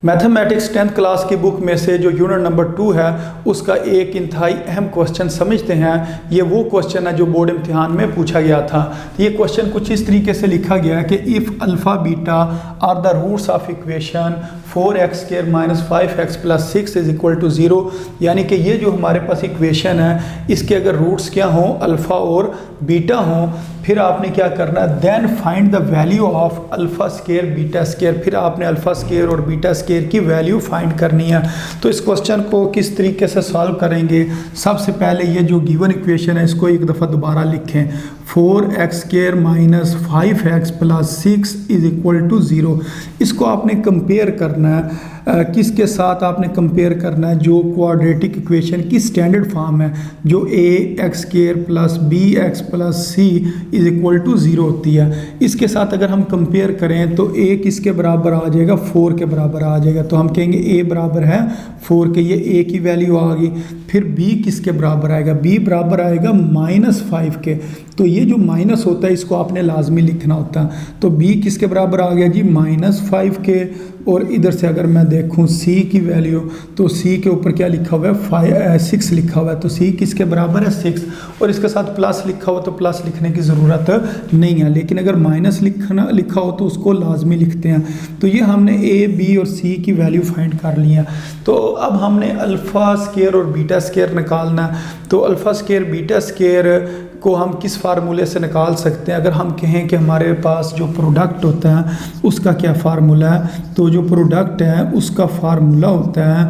Mathematics 10th class की book में से जो यूनिट नंबर 2 है उसका एक इंतहाई अहम क्वेश्चन समझते हैं। ये वो क्वेश्चन है जो बोर्ड इम्तिहान में पूछा गया था। ये क्वेश्चन कुछ इस तरीके से लिखा गया है कि if alpha beta are the roots of equation 4x² - 5x + 6 = 0, यानी कि ये जो हमारे पास इक्वेशन है इसके अगर रूट्स क्या हों, अल्फ़ा और बीटा हों, फिर आपने क्या करना है, then find the value of alpha square beta square. फिर आपने अल्फ़ा स्केयर और बीटा स्केयर की वैल्यू फाइंड करनी है। तो इस क्वेश्चन को किस तरीके से सॉल्व करेंगे, सबसे पहले ये जो गिवन इक्वेशन है इसको एक दफ़ा दोबारा लिखें। 4x² - 5x + 6 = 0। इसको आपने कंपेयर करना है, किसके साथ आपने कंपेयर करना है, जो क्वाड्रेटिक इक्वेशन की स्टैंडर्ड फॉर्म है, जो ax² + bx + c = 0 होती है। इसके साथ अगर हम कंपेयर करें तो a किसके बराबर आ जाएगा, 4 के बराबर आ जाएगा। तो हम कहेंगे a बराबर है 4 के, ये a की वैल्यू आ गई। फिर b किसके बराबर आएगा, b बराबर आएगा -5 के। तो ये जो माइनस होता है इसको आपने लाजमी लिखना होता है। तो b किसके बराबर आ गया जी, -5 के। और इधर से अगर मैं देखूं c की वैल्यू, तो c के ऊपर क्या लिखा हुआ है, 6 लिखा हुआ है। तो c किसके बराबर है, 6। और इसके साथ प्लस लिखा हुआ तो प्लस लिखने की ज़रूरत नहीं है, लेकिन अगर माइनस लिखा हो तो उसको लाजमी लिखते हैं। तो ये हमने a, b और c की वैल्यू फाइंड कर ली है। तो अब हमने अल्फ़ा स्केयर और बीटा स्केयर निकालना है। तो अल्फ़ा स्केयर बीटा स्केयर को हम किस फार्मूले से निकाल सकते हैं। अगर हम कहें कि हमारे पास जो प्रोडक्ट होता है उसका क्या फार्मूला है, तो जो प्रोडक्ट है उसका फार्मूला होता है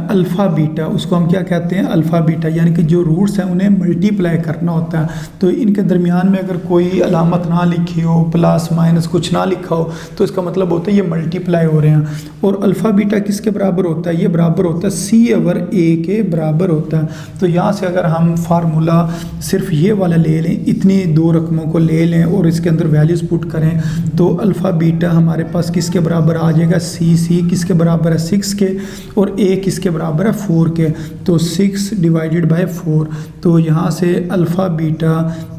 अल्फ़ा बीटा। उसको हम क्या कहते हैं, अल्फ़ा बीटा, यानी कि जो रूट्स हैं उन्हें मल्टीप्लाई करना होता है। तो इनके दरमियान में अगर कोई अलामत ना लिखी हो, प्लस माइनस कुछ ना लिखा हो, तो इसका मतलब होता है ये मल्टीप्लाई हो रहे हैं। और अल्फ़ा बीटा किसके बराबर होता है, ये बराबर होता है c/a के बराबर होता है। तो यहाँ से अगर हम फार्मूला सिर्फ ये वाला ले लें, इतनी दो रकमों को ले लें और इसके अंदर वैल्यूज़ पुट करें, तो अल्फ़ा बीटा हमारे पास किसके बराबर आ जाएगा, c किसके बराबर है, 6 के। और a किसके बराबर है, 4 के। तो 6 / 4। तो यहाँ से अल्फ़ा बीटा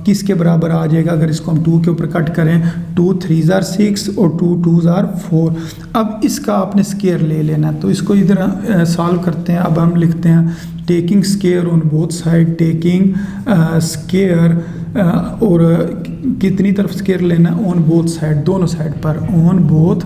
किसके बराबर आ जाएगा, अगर इसको हम 2 के ऊपर कट करें, 2 × 3 = 6 और 2 × 2 = 4। अब इसका आपने स्केयर ले लेना है। तो इसको इधर सॉल्व करते हैं। अब हम लिखते हैं taking square on both side, taking square और कितनी तरफ स्केयर लेना, ऑन बोथ साइड, दोनों साइड पर, ऑन बोथ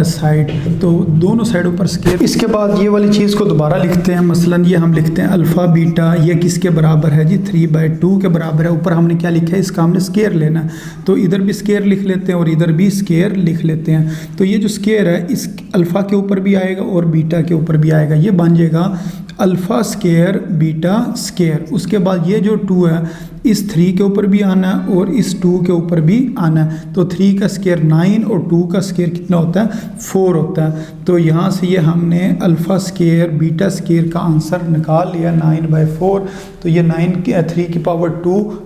साइड। तो दोनों साइडों पर स्केयर। इसके बाद ये वाली चीज़ को दोबारा लिखते हैं। मसलन ये हम लिखते हैं अल्फ़ा बीटा, ये किसके बराबर है जी, 3/2 के बराबर है। ऊपर हमने क्या लिखा है, इसका हमने स्केयर लेना है। तो इधर भी स्केयर लिख लेते हैं और इधर भी स्केयर लिख लेते हैं। तो ये जो स्केयर है इस अल्फ़ा के ऊपर भी आएगा और बीटा के ऊपर भी आएगा। ये बन जाएगा अल्फ़ा स्केयर बीटा स्केयर। उसके बाद ये जो 2 है इस 3 के ऊपर भी आना है और इस 2 के ऊपर भी आना है। तो 3 का स्केयर 9 और 2 का स्केयर कितना होता है, 4 होता है। तो यहाँ से ये हमने अल्फ़ा स्केयर बीटा स्केयर का आंसर निकाल लिया, 9/4। तो ये 3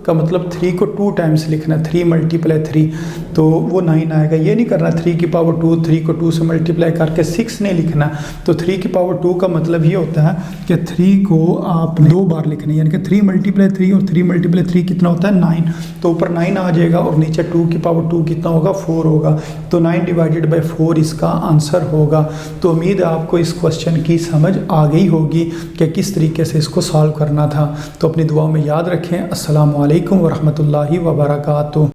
का मतलब 3 को 2 टाइम्स लिखना है, 3 × 3, तो वो 9 आएगा। ये नहीं करना 3 को 2 से मल्टीप्लाई करके 6 नहीं लिखना। तो 3 का मतलब ये होता है कि 3 को आपने 2 बार लिखना है, यानी कि 3 × 3 और 3 × 3 कितना होता है, 9। तो ऊपर 9 आ जाएगा और नीचे 2 कितना होगा, 4 होगा। तो 9/4 इसका आंसर होगा। तो उम्मीद है आपको इस क्वेश्चन की समझ आ गई होगी कि किस तरीके से इसको सॉल्व करना था। तो अपनी दुआ में याद रखें। अस्सलामु अलैकुम व रहमतुल्लाहि व बरकातुहू।